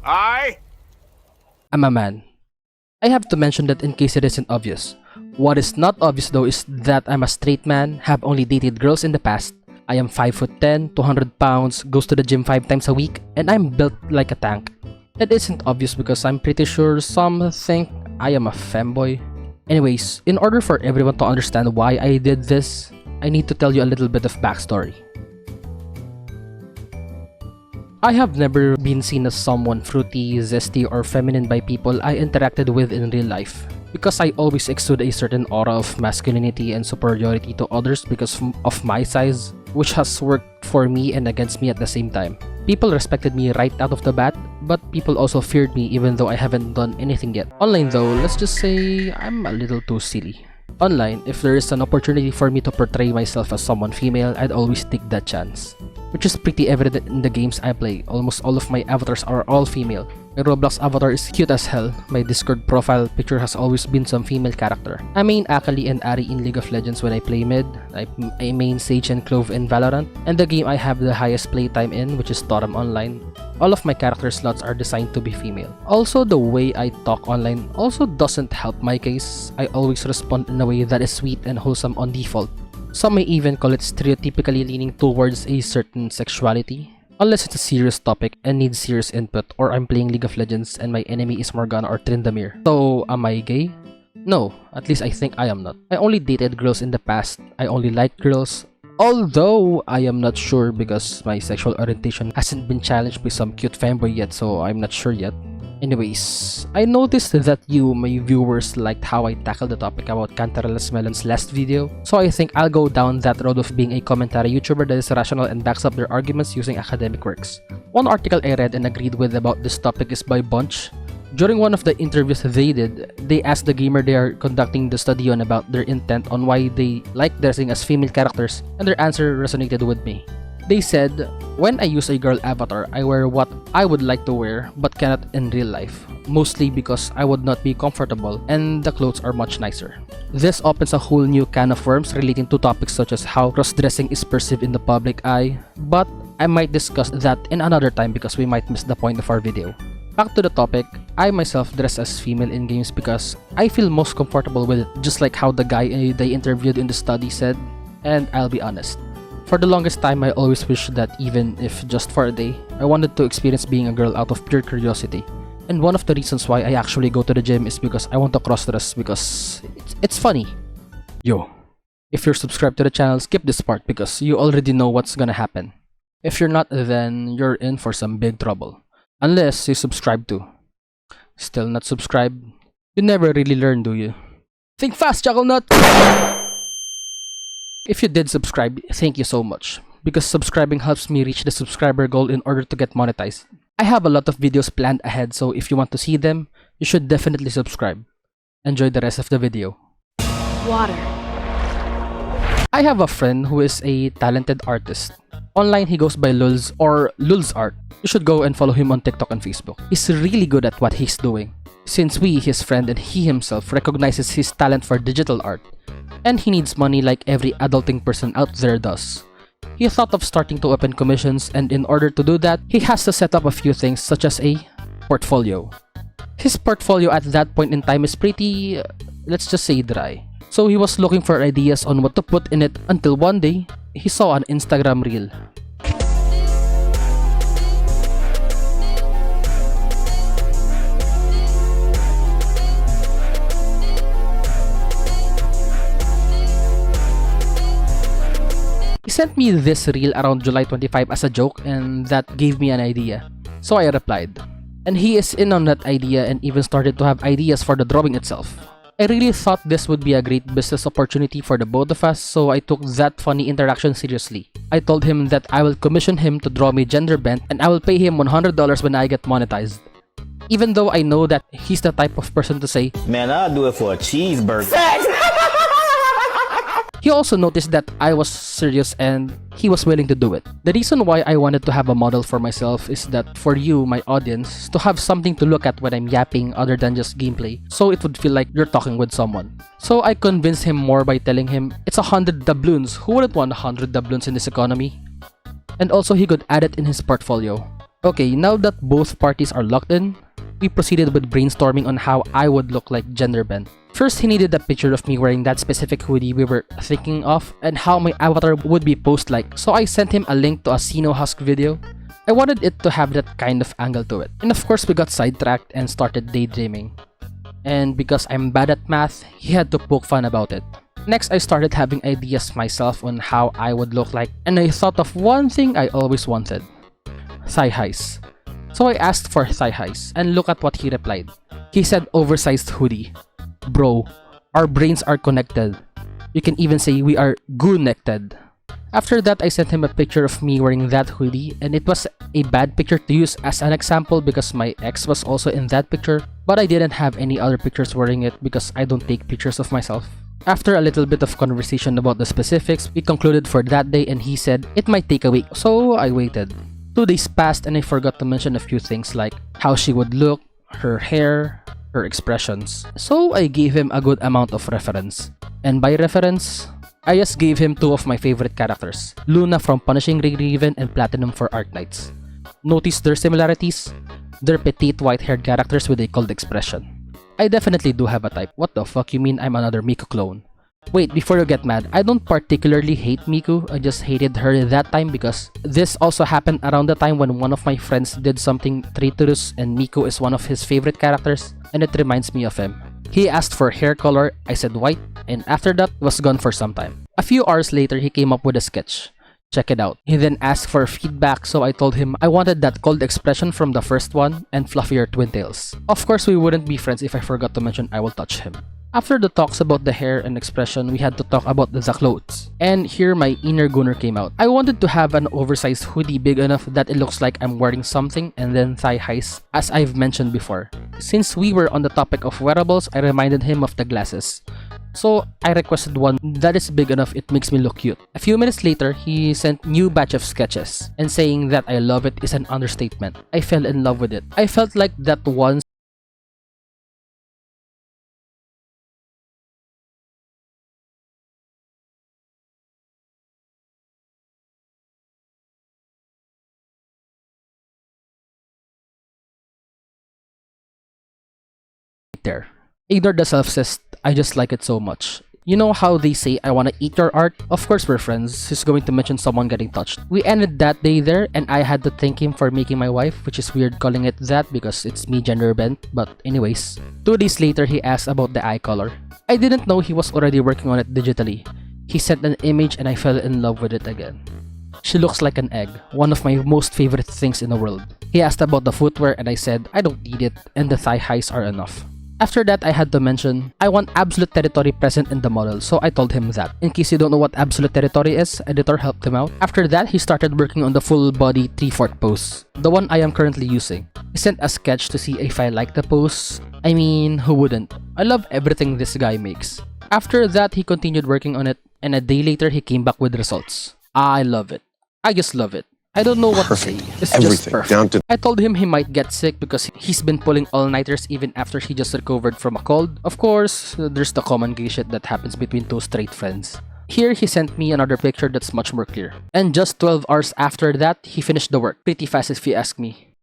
Aye. I'm a man. I have to mention that in case it isn't obvious. What is not obvious though is that I'm a straight man, have only dated girls in the past. I am 5'10", 200 pounds, goes to the gym 5 times a week, and I'm built like a tank. It isn't obvious because I'm pretty sure some think I am a femboy. Anyways, in order for everyone to understand why I did this, I need to tell you a little bit of backstory. I have never been seen as someone fruity, zesty, or feminine by people I interacted with in real life. Because I always exude a certain aura of masculinity and superiority to others because of my size, which has worked for me and against me at the same time. People respected me right out of the bat, but people also feared me even though I haven't done anything yet. Online though, let's just say I'm a little too silly. Online, if there is an opportunity for me to portray myself as someone female, I'd always take that chance. Which is pretty evident in the games I play. Almost all of my avatars are all female. My Roblox avatar is cute as hell. My Discord profile picture has always been some female character. I main Akali and Ari in League of Legends when I play mid. I main Sage and Clove in Valorant. And the game I have the highest playtime in, which is Totem Online. All of my character slots are designed to be female. Also, the way I talk online also doesn't help my case. I always respond in a way that is sweet and wholesome on default. Some may even call it stereotypically leaning towards a certain sexuality. Unless it's a serious topic and needs serious input, or I'm playing League of Legends and my enemy is Morgana or Tryndamere. So, am I gay? No, at least I think I am not. I only dated girls in the past. I only like girls. Although, I am not sure because my sexual orientation hasn't been challenged by some cute fanboy yet, so I'm not sure yet. Anyways, I noticed that you, my viewers, liked how I tackled the topic about Cantarellus Melon's last video, so I think I'll go down that road of being a commentary YouTuber that is rational and backs up their arguments using academic works. One article I read and agreed with about this topic is by Bunch. During one of the interviews they did, they asked the gamer they are conducting the study on about their intent on why they like dressing as female characters, and their answer resonated with me. They said, when I use a girl avatar, I wear what I would like to wear but cannot in real life, mostly because I would not be comfortable and the clothes are much nicer. This opens a whole new can of worms relating to topics such as how cross-dressing is perceived in the public eye, but I might discuss that in another time because we might miss the point of our video. Back to the topic, I myself dress as female in games because I feel most comfortable with it, just like how the guy they interviewed in the study said, and I'll be honest. For the longest time, I always wished that even if just for a day, I wanted to experience being a girl out of pure curiosity. And one of the reasons why I actually go to the gym is because I want to cross-dress because it's funny. Yo, if you're subscribed to the channel, skip this part because you already know what's gonna happen. If you're not, then you're in for some big trouble. Unless you subscribe too. Still not subscribed? You never really learn, do you? Think fast, Chucklenut! If you did subscribe, thank you so much, because subscribing helps me reach the subscriber goal in order to get monetized. I have a lot of videos planned ahead, so if you want to see them, you should definitely subscribe. Enjoy the rest of the video. Water. I have a friend who is a talented artist. Online, he goes by Lulz or Lulz Art. You should go and follow him on TikTok and Facebook. He's really good at what he's doing. Since we, his friend, and he himself recognizes his talent for digital art, and he needs money like every adulting person out there does. He thought of starting to open commissions, and in order to do that, he has to set up a few things such as a portfolio. His portfolio at that point in time is pretty, let's just say, dry. So he was looking for ideas on what to put in it until one day, he saw an Instagram reel. He sent me this reel around July 25 as a joke, and that gave me an idea. So I replied. And he is in on that idea and even started to have ideas for the drawing itself. I really thought this would be a great business opportunity for the both of us, so I took that funny interaction seriously. I told him that I will commission him to draw me Genderbend and I will pay him $100 when I get monetized. Even though I know that he's the type of person to say, "Man, I'll do it for a cheeseburger." He also noticed that I was serious and he was willing to do it. The reason why I wanted to have a model for myself is that for you, my audience, to have something to look at when I'm yapping other than just gameplay, so it would feel like you're talking with someone. So I convinced him more by telling him, it's 100 doubloons. Who wouldn't want 100 doubloons in this economy? And also he could add it in his portfolio. Okay, now that both parties are locked in, we proceeded with brainstorming on how I would look like Genderbend. First, he needed a picture of me wearing that specific hoodie we were thinking of and how my avatar would be posed like, so I sent him a link to a Sino Husk video. I wanted it to have that kind of angle to it. And of course, we got sidetracked and started daydreaming. And because I'm bad at math, he had to poke fun about it. Next, I started having ideas myself on how I would look like, and I thought of one thing I always wanted. Thigh highs. So I asked for thigh highs, and look at what he replied. He said oversized hoodie. Bro, our brains are connected. You can even say we are connected. After that, I sent him a picture of me wearing that hoodie, and it was a bad picture to use as an example because my ex was also in that picture, but I didn't have any other pictures wearing it because I don't take pictures of myself. After a little bit of conversation about the specifics, we concluded for that day and he said it might take a week, so I waited. 2 days passed and I forgot to mention a few things like how she would look, her hair, her expressions. So I gave him a good amount of reference. And by reference, I just gave him 2 of my favorite characters, Luna from Punishing Raven and Platinum for Arknights. Notice their similarities? They're petite white-haired characters with a cold expression. I definitely do have a type. What the fuck you mean I'm another Miku clone? Wait, before you get mad, I don't particularly hate Miku, I just hated her that time because this also happened around the time when one of my friends did something traitorous and Miku is one of his favorite characters and it reminds me of him. He asked for hair color, I said white, and after that, was gone for some time. A few hours later, he came up with a sketch. Check it out. He then asked for feedback, so I told him I wanted that cold expression from the first one and fluffier twin tails. Of course, we wouldn't be friends if I forgot to mention I will touch him. After the talks about the hair and expression, we had to talk about the clothes. And here my inner gunner came out. I wanted to have an oversized hoodie big enough that it looks like I'm wearing something and then thigh highs, as I've mentioned before. Since we were on the topic of wearables, I reminded him of the glasses. So I requested one that is big enough it makes me look cute. A few minutes later, he sent new batch of sketches, and saying that I love it is an understatement. I fell in love with it. I felt like that once there. Ignore the self-cessed, I just like it so much. You know how they say I wanna eat your art? Of course we're friends, he's going to mention someone getting touched. We ended that day there and I had to thank him for making my wife, which is weird calling it that because it's me Genderbend, but anyways. 2 days later he asked about the eye color. I didn't know he was already working on it digitally. He sent an image and I fell in love with it again. She looks like an egg, one of my most favorite things in the world. He asked about the footwear and I said I don't need it and the thigh highs are enough. After that, I had to mention, I want absolute territory present in the model, so I told him that. In case you don't know what absolute territory is, editor helped him out. After that, he started working on the full body 3/4 pose, the one I am currently using. He sent a sketch to see if I like the pose. I mean, who wouldn't? I love everything this guy makes. After that, he continued working on it, and a day later, he came back with results. I love it. I just love it. I don't know what to say. It's just perfect. I told him he might get sick because he's been pulling all-nighters even after he just recovered from a cold. Of course, there's the common gay shit that happens between two straight friends. Here, he sent me another picture that's much more clear. And just 12 hours after that, he finished the work. Pretty fast if you ask me.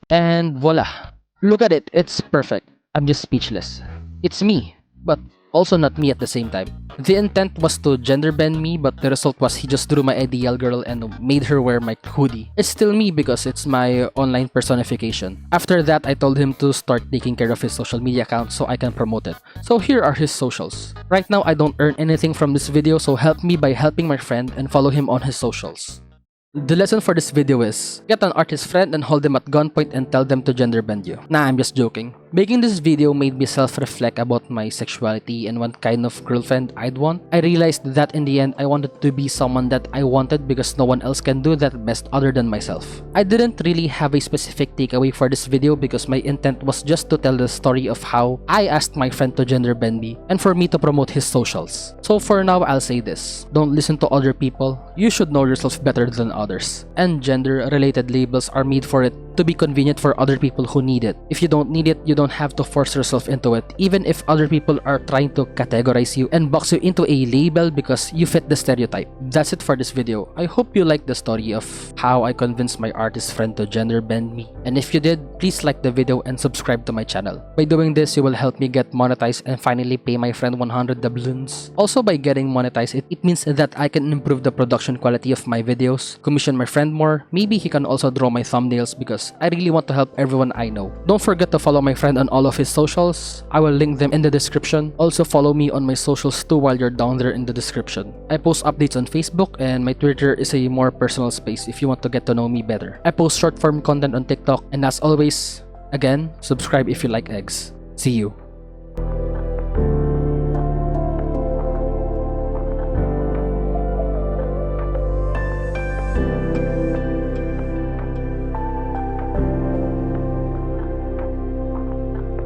And voila! Look at it, it's perfect. I'm just speechless. It's me, but also not me at the same time. The intent was to gender bend me, but the result was he just drew my ideal girl and made her wear my hoodie. It's still me because it's my online personification. After that, I told him to start taking care of his social media account so I can promote it. So here are his socials. Right now, I don't earn anything from this video, so help me by helping my friend and follow him on his socials. The lesson for this video is, get an artist friend and hold them at gunpoint and tell them to genderbend you. Nah, I'm just joking. Making this video made me self-reflect about my sexuality and what kind of girlfriend I'd want. I realized that in the end, I wanted to be someone that I wanted because no one else can do that best other than myself. I didn't really have a specific takeaway for this video because my intent was just to tell the story of how I asked my friend to genderbend me and for me to promote his socials. So for now, I'll say this. Don't listen to other people. You should know yourself better than others. And gender-related labels are made for it to be convenient for other people who need it. If you don't need it, you don't have to force yourself into it, even if other people are trying to categorize you and box you into a label because you fit the stereotype. That's it for this video. I hope you liked the story of how I convinced my artist friend to genderbend me. And if you did, please like the video and subscribe to my channel. By doing this, you will help me get monetized and finally pay my friend 100 doubloons. Also, by getting monetized, it means that I can improve the production quality of my videos, commission my friend more, maybe he can also draw my thumbnails because I really want to help everyone I know. Don't forget to follow my friend on all of his socials. I will link them in the description. Also follow me on my socials too while you're down there in the description. I post updates on Facebook and my Twitter is a more personal space if you want to get to know me better. I post short form content on TikTok and as always, again, subscribe if you like eggs. See you.